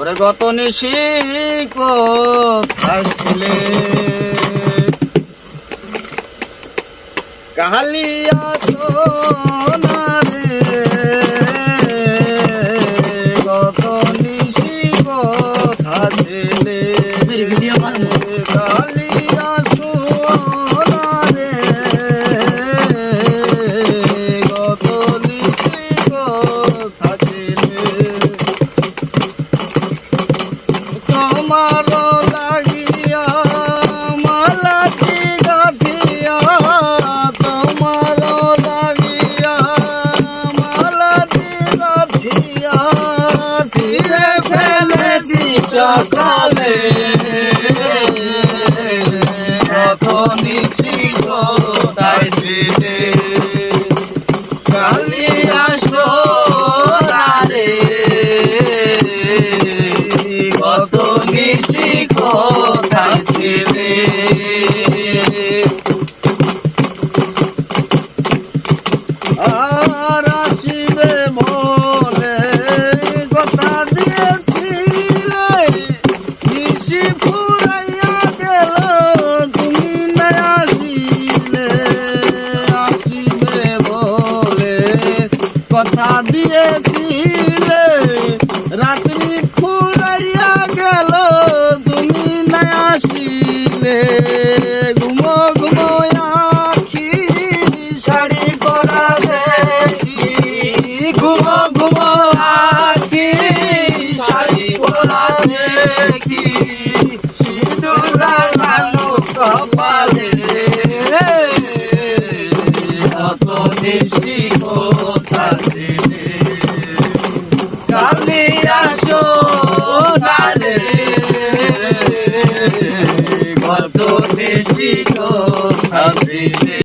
ওরে গত নিশি কোথায় ছিলে কালিয়া সোনা রে গত নিশি কোথায় ছিলে কালিয়া সোনা রে গত নিশি কোথায় ছিলে তোমার লাগিয়া মালাটি গাঁথিয়া তোমার লাগিয়া মালাটি গাঁথিয়া ছিঁড়ে ফেলেছি সকালে কত নিশি কোথায় ছিলে কালিয়া সোনা রে কত নিশি কোথায় ছিলে আর আসিবে বলে কথা দিয়েছিলে নিশি ফুরাইয়া গেল তুমি না আসিলে আসিবে বলে কথা দিয়েছিলে রাত্রি ফুরাইয়া গেল তুমি না আসিলে ঘুমো ঘুমো আখি শাড়ি পরা দেখি ঘুমো ঘুমো আখি শাড়ি পরা দেখি সিঁদুর লাগানো কপালে কত নিশি কোথায় ছিলে কালিয়া সোনা রে কত নিশি কোথায় ছিলে।